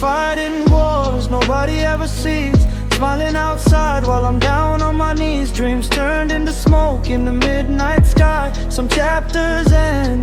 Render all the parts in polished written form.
Fighting wars nobody ever sees, smiling outside while I'm down on my knees. Dreams turned into smoke in the midnight sky. Some chapters end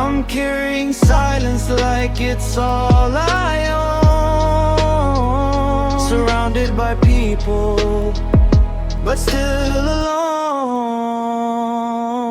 I'm carrying silence like it's all I own, surrounded by people but still alone.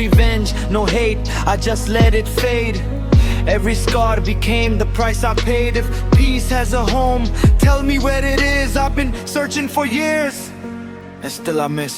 revenge, no hate, I just let it fade. Every scar became the price I paid. If peace has a home, tell me where it is. I've been searching for years, and still I miss